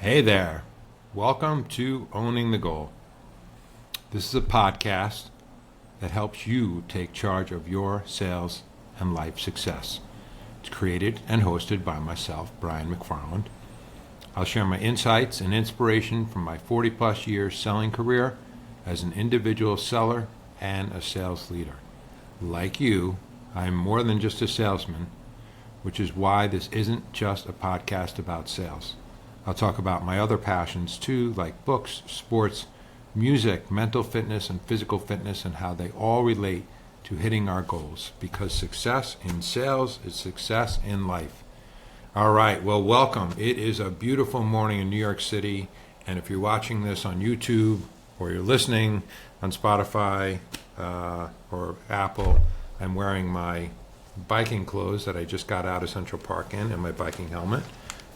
Hey there. Welcome to Owning the Goal. This is a podcast that helps you take charge of your sales and life success. It's created and hosted by myself, Brian McFarland. I'll share my insights and inspiration from my 40 plus years selling career as an individual seller and a sales leader. Like you, I'm more than just a salesman, which is why this isn't just a podcast about sales. I'll talk about my other passions too, like books, sports, music, mental fitness, and physical fitness, and how they all relate to hitting our goals, because success in sales is success in life. All right, well, welcome. It is a beautiful morning in New York City, and if you're watching this on YouTube or you're listening on Spotify or Apple, I'm wearing my biking clothes that I just got out of Central Park in and my biking helmet.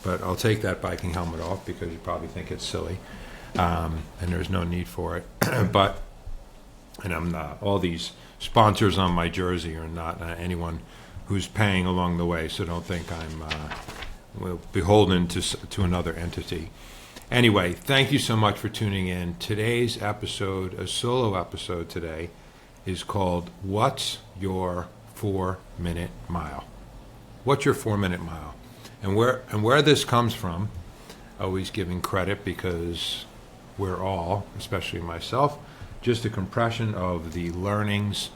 But I'll take that biking helmet off because you probably think it's silly, and there's no need for it. And I'm not, all these sponsors on my jersey are not anyone who's paying along the way, so don't think I'm beholden to another entity. Anyway, thank you so much for tuning in. Today's episode, a solo episode today, is called What's Your 4-Minute Mile? What's your 4-minute mile? And where this comes from, always giving credit because we're all, especially myself, just a compression of the learnings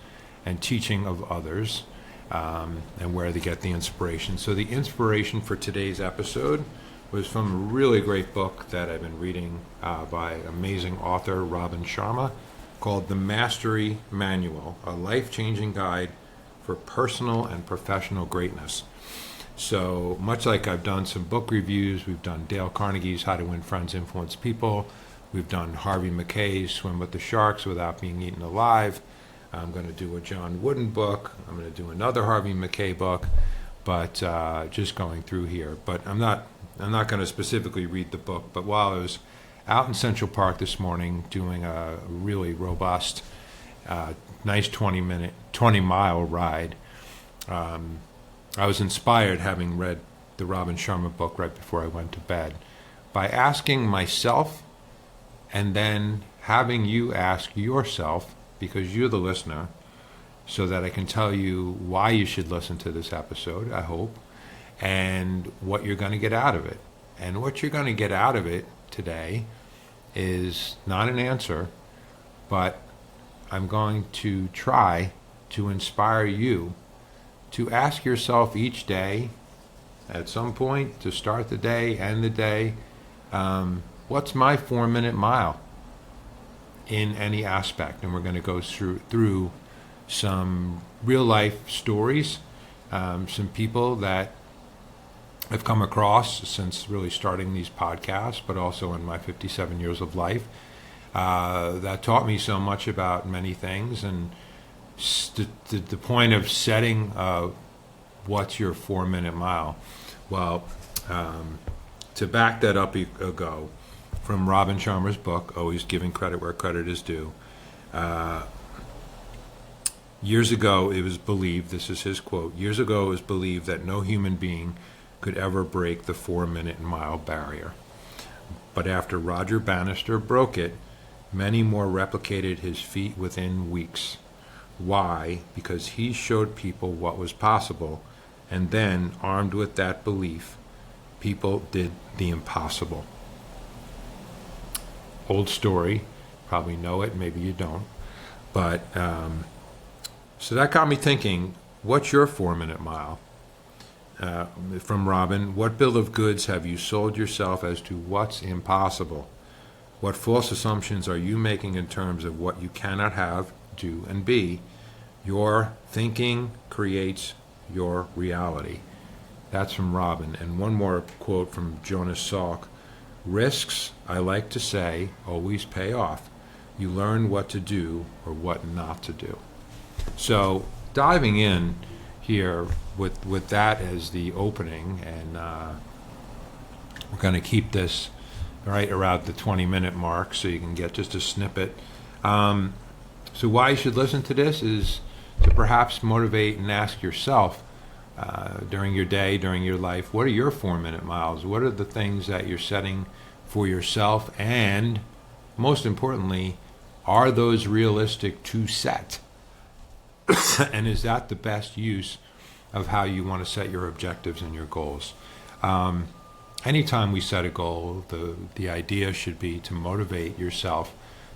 and teaching of others, and where they get the inspiration. So the inspiration for today's episode was from a really great book that I've been reading by amazing author Robin Sharma called The Mastery Manual, a life-changing guide for personal and professional greatness. So much like I've done some book reviews, we've done Dale Carnegie's How to Win Friends, Influence People. We've done Harvey Mackay's Swim with the Sharks Without Being Eaten Alive. I'm going to do a John Wooden book. I'm going to do another Harvey Mackay book, but just going through here. But I'm not going to specifically read the book. But while I was out in Central Park this morning doing a really robust, nice 20-mile ride, I was inspired, having read the Robin Sharma book right before I went to bed, by asking myself and then having you ask yourself, because you're the listener, so that I can tell you why you should listen to this episode, I hope, and what you're going to get out of it. And what you're going to get out of it today is not an answer, but I'm going to try to inspire you to ask yourself each day, at some point, to start the day, end the day, what's my 4-minute mile in any aspect? And we're going to go through some real life stories, some people that I've come across since really starting these podcasts, but also in my 57 years of life, that taught me so much about many things. And the point of setting what's your 4-minute mile? Well, to back that up ago, from Robin Sharma's book, always giving credit where credit is due, years ago it was believed, this is his quote, years ago it was believed that no human being could ever break the 4-minute mile barrier. But after Roger Bannister broke it, many more replicated his feat within weeks. Why? Because he showed people what was possible, and then, armed with that belief, people did the impossible. Old story, probably know it, maybe you don't. But, so that got me thinking, what's your 4-minute mile? From Robin, what bill of goods have you sold yourself as to what's impossible? What false assumptions are you making in terms of what you cannot have, do, and be? Your thinking creates your reality. That's from Robin. And one more quote from Jonas Salk. Risks, I like to say, always pay off. You learn what to do or what not to do. So diving in here with that as the opening, and we're going to keep this right around the 20-minute mark so you can get just a snippet. So why you should listen to this is to perhaps motivate and ask yourself during your day, during your life, what are your 4-minute miles? What are the things that you're setting for yourself, and most importantly, are those realistic to set? And is that the best use of how you want to set your objectives and your goals? Anytime we set a goal, the idea should be to motivate yourself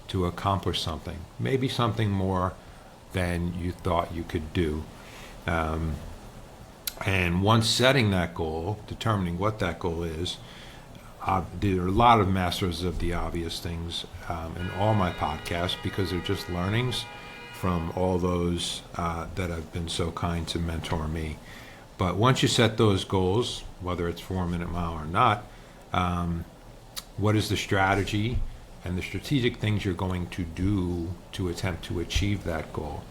to accomplish something, maybe something more than you thought you could do. And once setting that goal, determining what that goal is, there are a lot of masters of the obvious things in all my podcasts, because they're just learnings from all those that have been so kind to mentor me. But once you set those goals, whether it's 4-minute mile or not, what is the strategy and the strategic things you're going to do to attempt to achieve that goal,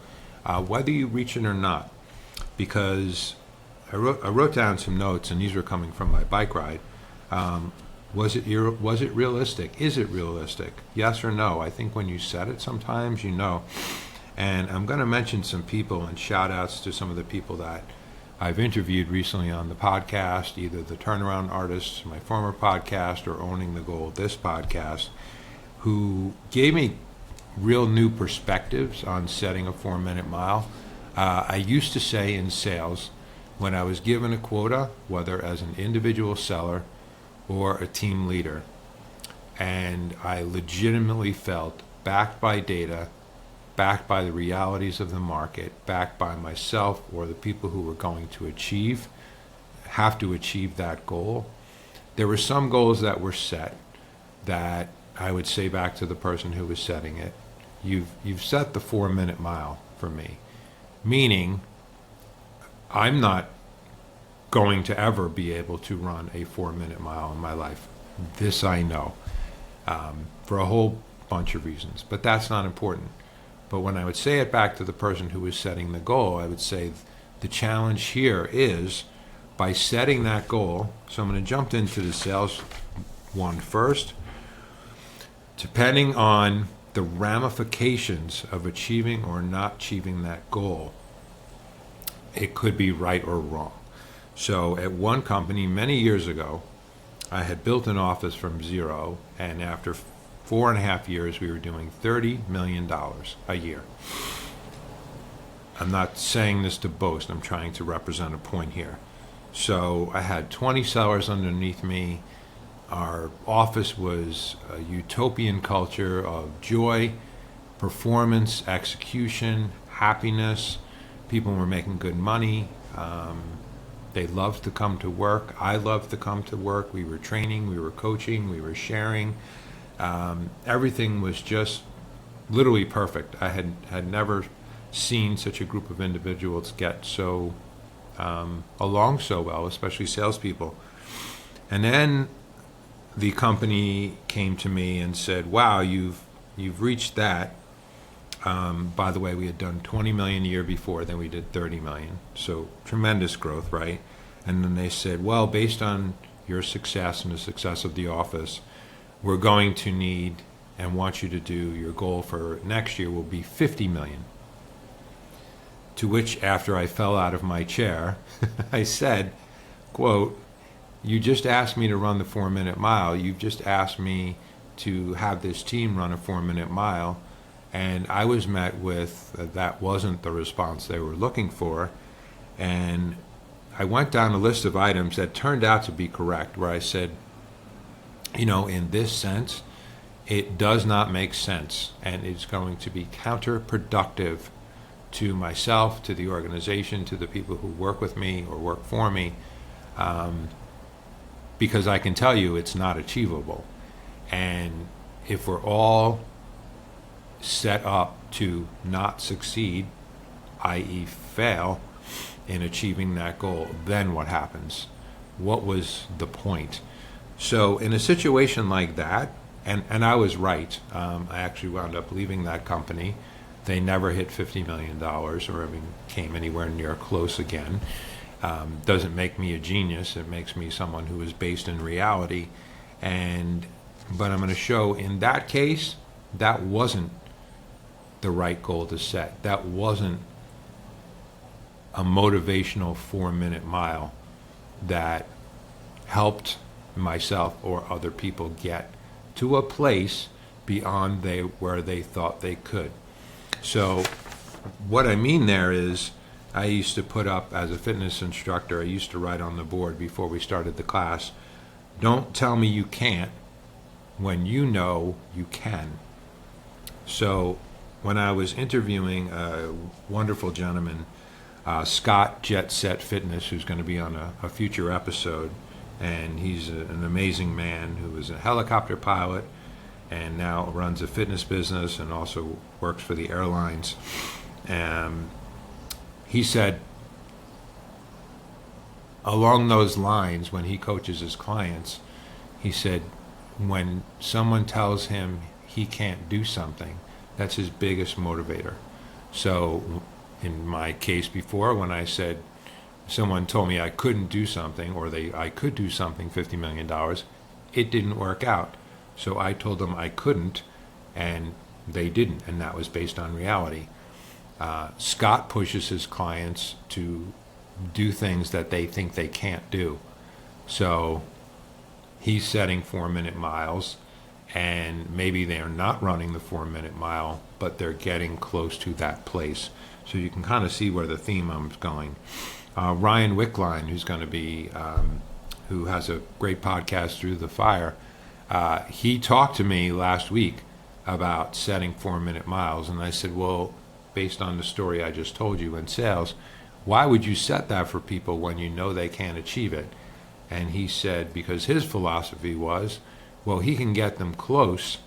whether you reach it or not? Because I wrote down some notes, and these were coming from my bike ride. Was it realistic? Is it realistic? Yes or no? I think when you set it, sometimes you know. And I'm going to mention some people and shout outs to some of the people that I've interviewed recently on the podcast, either the Turnaround Artists, my former podcast, or Owning the Goal, this podcast, who gave me real new perspectives on setting a 4-minute mile. I used to say in sales, when I was given a quota, whether as an individual seller or a team leader, and I legitimately felt backed by data, backed by the realities of the market, backed by myself or the people who were going to have to achieve that goal. There were some goals that were set that I would say back to the person who was setting it, you've set the 4-minute mile for me, meaning I'm not going to ever be able to run a 4-minute mile in my life. This I know, for a whole bunch of reasons, but that's not important. But when I would say it back to the person who was setting the goal, I would say the challenge here is, by setting that goal, so I'm going to jump into the sales one first, depending on the ramifications of achieving or not achieving that goal, it could be right or wrong. So at one company many years ago, I had built an office from zero, and after 4.5 years, we were doing $30 million a year. I'm not saying this to boast. I'm trying to represent a point here. So I had 20 sellers underneath me. Our office was a utopian culture of joy, performance, execution, happiness. People were making good money. They loved to come to work. I loved to come to work. We were training, we were coaching, we were sharing. Everything was just literally perfect. I had never seen such a group of individuals get so along so well, especially salespeople. And then the company came to me and said, "Wow, you've reached that." By the way, we had done 20 million a year before, then we did 30 million. So tremendous growth, right? And then they said, "Well, based on your success and the success of the office, we're going to need and want you to do, your goal for next year will be 50 million. To which, after I fell out of my chair, I said, quote, "You just asked me to run the 4-minute mile. You've just asked me to have this team run a 4-minute mile." And I was met with that wasn't the response they were looking for. And I went down a list of items that turned out to be correct, where I said, in this sense, it does not make sense, and it's going to be counterproductive to myself, to the organization, to the people who work with me or work for me, because I can tell you it's not achievable. And if we're all set up to not succeed, i.e. fail, in achieving that goal, then what happens? What was the point? So in a situation like that, and I was right, I actually wound up leaving that company. They never hit $50 million or even came anywhere near close again. Doesn't make me a genius. It makes me someone who is based in reality. But I'm going to show in that case, that wasn't the right goal to set. That wasn't a motivational 4-minute mile that helped myself or other people get to a place beyond where they thought they could. So what I mean there is, I used to put up, as a fitness instructor, I used to write on the board before we started the class, don't tell me you can't when you know you can. So when I was interviewing a wonderful gentleman, Scott Jet Set Fitness, who's going to be on a future episode, and he's an amazing man who was a helicopter pilot and now runs a fitness business and also works for the airlines. He said, along those lines, when he coaches his clients, he said, when someone tells him he can't do something, that's his biggest motivator. So in my case before, when I said someone told me I couldn't do something, or I could do something $50 million, it didn't work out. So I told them I couldn't, and they didn't, and that was based on reality. Scott pushes his clients to do things that they think they can't do. So he's setting 4-minute miles, and maybe they're not running the 4-minute mile, but they're getting close to that place. So you can kind of see where the theme is going. Ryan Wickline, who's going to be, who has a great podcast, Through the Fire, he talked to me last week about setting 4-minute miles, and I said, well, based on the story I just told you in sales, why would you set that for people when you know they can't achieve it? And he said, because his philosophy was, well, he can get them close,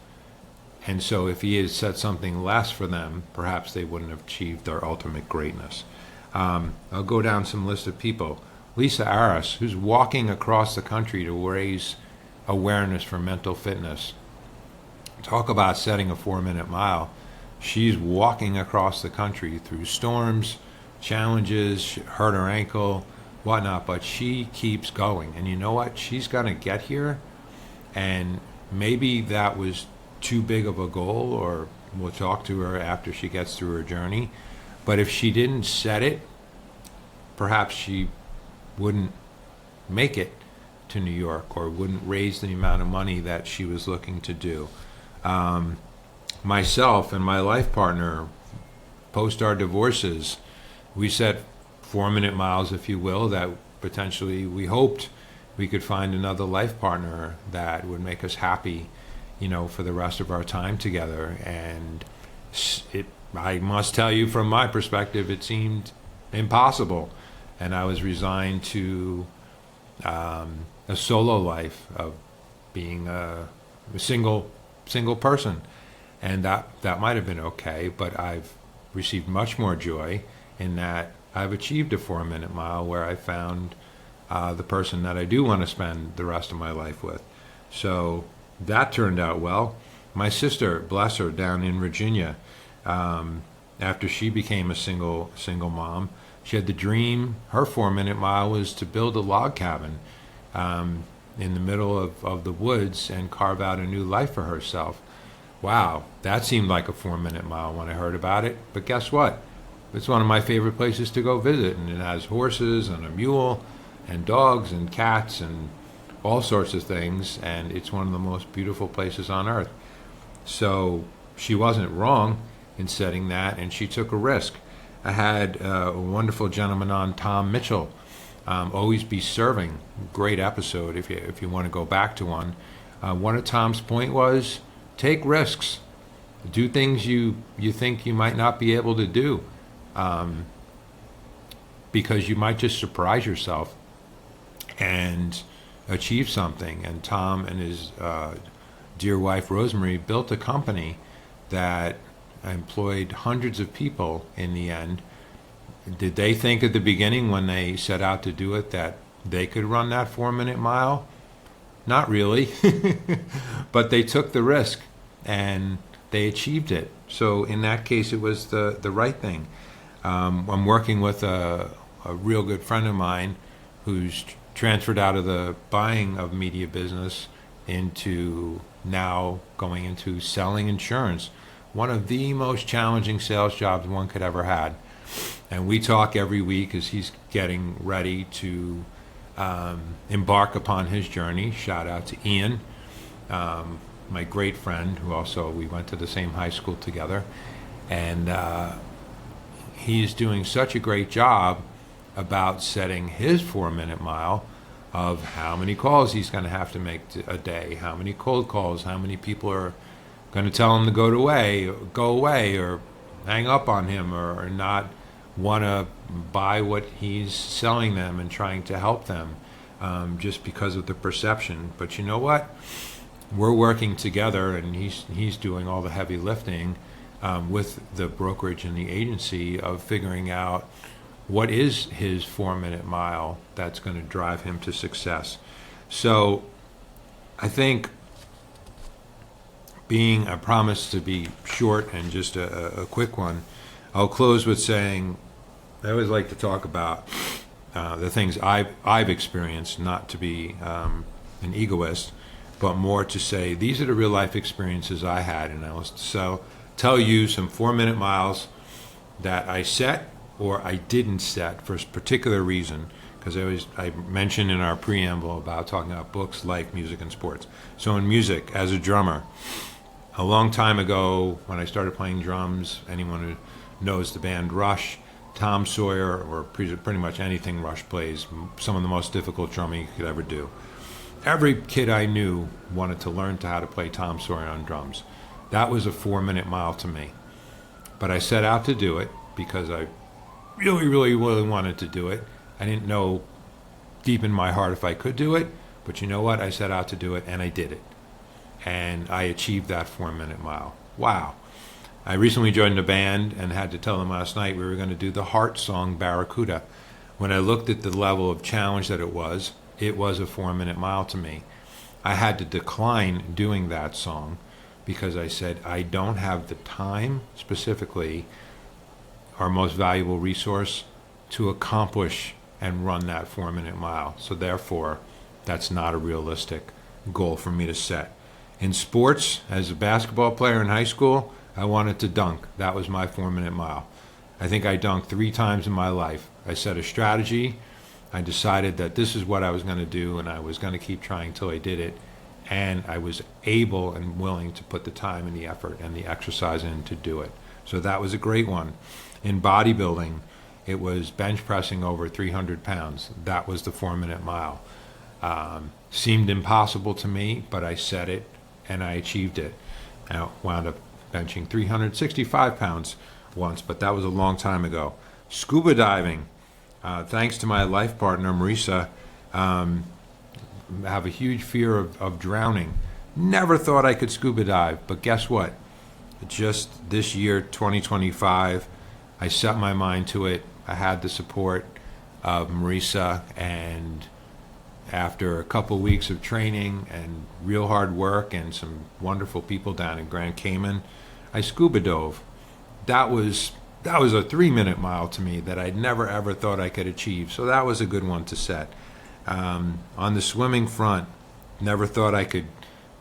and so if he had set something less for them, perhaps they wouldn't have achieved their ultimate greatness. I'll go down some list of people. Lisa Aris, who's walking across the country to raise awareness for mental fitness. Talk about setting a 4-minute mile. She's walking across the country through storms, challenges, she hurt her ankle, whatnot, but she keeps going. And you know what? She's going to get here, and maybe that was too big of a goal, or we'll talk to her after she gets through her journey. But if she didn't set it, perhaps she wouldn't make it to New York, or wouldn't raise the amount of money that she was looking to do. Myself and my life partner, post our divorces, we set 4-minute miles, if you will, that potentially we hoped we could find another life partner that would make us happy, for the rest of our time together. And I must tell you, from my perspective, it seemed impossible. And I was resigned to a solo life of being a single person. And that might have been okay, but I've received much more joy in that I've achieved a 4-minute mile where I found the person that I do want to spend the rest of my life with. So that turned out well. My sister, bless her, down in Virginia, after she became a single mom, she had the dream. Her 4-minute mile was to build a log cabin in the middle of the woods and carve out a new life for herself. Wow, that seemed like a 4-minute mile when I heard about it. But guess what? It's one of my favorite places to go visit, and it has horses and a mule and dogs and cats and all sorts of things, and it's one of the most beautiful places on earth. So she wasn't wrong in setting that, and she took a risk. I had a wonderful gentleman on, Tom Mitchell, Always Be Serving. Great episode if you want to go back to one. One of Tom's point was, take risks. Do things you think you might not be able to do, because you might just surprise yourself and achieve something. And Tom and his dear wife Rosemary built a company that employed hundreds of people in the end. Did they think at the beginning when they set out to do it that they could run that 4-minute mile? Not really. But they took the risk and they achieved it. So in that case, it was the right thing. I'm working with a real good friend of mine who's transferred out of the buying of media business into now going into selling insurance. One of the most challenging sales jobs one could ever had. And we talk every week as he's getting ready to embark upon his journey. Shout out to Ian, my great friend, who also, we went to the same high school together. And he's doing such a great job about setting his 4-minute mile of how many calls he's going to have to make a day, how many cold calls, how many people are going to tell him to go away, or hang up on him, or not want to buy what he's selling them and trying to help them, just because of the perception. But you know what? We're working together, and he's doing all the heavy lifting with the brokerage and the agency of figuring out what is his 4-minute mile that's going to drive him to success. So I think, being a promise to be short and just a quick one, I'll close with saying I always like to talk about the things I've experienced, not to be an egoist, but more to say these are the real life experiences I had. And I will tell you some 4-minute miles that I set or I didn't set for a particular reason, because I mentioned in our preamble about talking about books, life, music, and sports. So in music, as a drummer, a long time ago when I started playing drums, anyone who knows the band Rush, Tom Sawyer, or pretty much anything Rush plays, some of the most difficult drumming you could ever do. Every kid I knew wanted to learn how to play Tom Sawyer on drums. That was a 4-minute mile to me. But I set out to do it because I really, really, really wanted to do it. I didn't know deep in my heart if I could do it, but you know what? I set out to do it, and I did it. And I achieved that 4-minute mile. Wow. I recently joined a band and had to tell them last night we were going to do the Heart song, Barracuda. When I looked at the level of challenge that it was a 4-minute mile to me. I had to decline doing that song because I said I don't have the time, specifically our most valuable resource, to accomplish and run that 4-minute mile. So therefore, that's not a realistic goal for me to set. In sports, as a basketball player in high school, I wanted to dunk. That was my 4-minute mile. I think I dunked 3 times in my life. I set a strategy. I decided that this is what I was going to do, and I was going to keep trying till I did it. And I was able and willing to put the time and the effort and the exercise in to do it. So that was a great one. In bodybuilding, it was bench pressing over 300 pounds. That was the 4-minute mile. Seemed impossible to me, but I set it and I achieved it. I wound up benching 365 pounds once, but that was a long time ago. Scuba diving, thanks to my life partner, Marisa, have a huge fear of drowning. Never thought I could scuba dive, but guess what? Just this year, 2025, I set my mind to it. I had the support of Marisa, and after a couple weeks of training and real hard work and some wonderful people down in Grand Cayman, I scuba dove. That was a 3-minute mile to me that I'd never ever thought I could achieve. So that was a good one to set. On the swimming front, never thought I could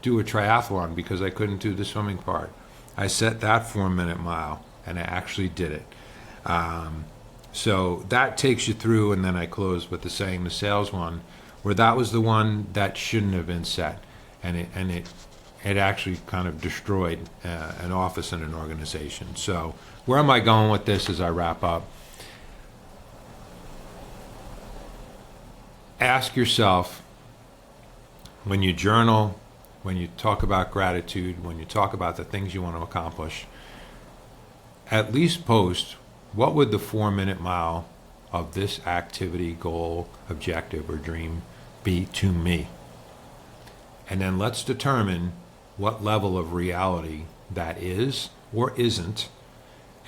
do a triathlon because I couldn't do the swimming part. I set that 4-minute mile, and I actually did it. So that takes you through, and then I close with the saying, the sales one, where that was the one that shouldn't have been set, and it actually kind of destroyed an office and an organization. So where am I going with this as I wrap up? Ask yourself, when you journal, when you talk about gratitude, when you talk about the things you want to accomplish, at least post, what would the 4-minute mile of this activity, goal, objective, or dream be to me? And then let's determine what level of reality that is or isn't,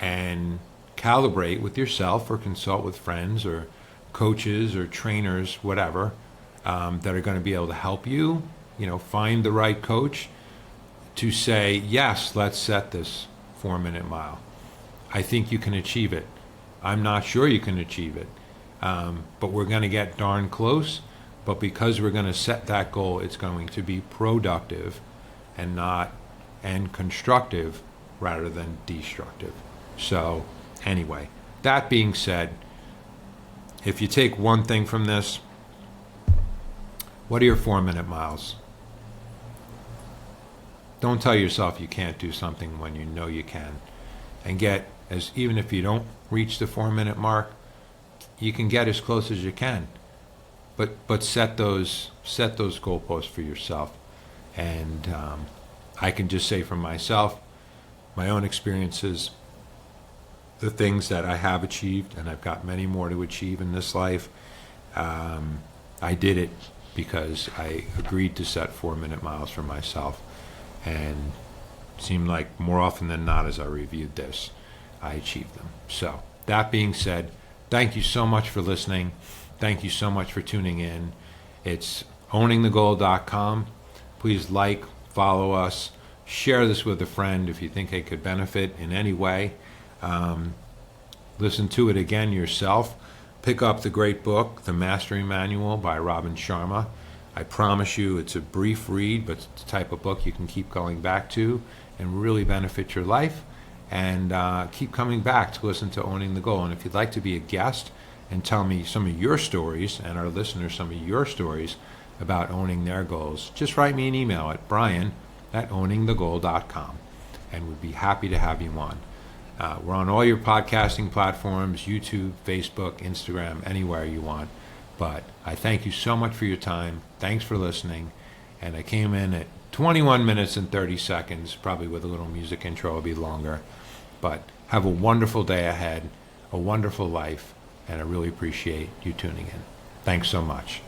and calibrate with yourself or consult with friends or coaches or trainers, whatever, that are going to be able to help you, find the right coach to say, yes, let's set this 4-minute mile. I think you can achieve it. I'm not sure you can achieve it, but we're going to get darn close. But because we're going to set that goal, it's going to be productive and constructive rather than destructive. So anyway, that being said, if you take one thing from this, What are your 4-minute miles? Don't tell yourself you can't do something when you know you can. And even if you don't reach the 4-minute mark, you can get as close as you can. But set those goalposts for yourself. And I can just say for myself, my own experiences, the things that I have achieved, and I've got many more to achieve in this life, I did it because I agreed to set 4-minute miles for myself. And it seemed like more often than not, as I reviewed this, I achieved them. So that being said, thank you so much for listening. Thank you so much for tuning in. It's owningthegoal.com. Please like, follow us, share this with a friend if you think they could benefit in any way. Listen to it again yourself. Pick up the great book, The Mastery Manual by Robin Sharma. I promise you it's a brief read, but it's the type of book you can keep going back to and really benefit your life. And keep coming back to listen to Owning the Goal. And if you'd like to be a guest and tell me some of your stories, and our listeners some of your stories about owning their goals, just write me an email at brian@owningthegoal.com, and we'd be happy to have you on. We're on all your podcasting platforms, YouTube, Facebook, Instagram, anywhere you want. But I thank you so much for your time. Thanks for listening. And I came in at 21 minutes and 30 seconds, probably with a little music intro, it'll be longer. But have a wonderful day ahead, a wonderful life, and I really appreciate you tuning in. Thanks so much.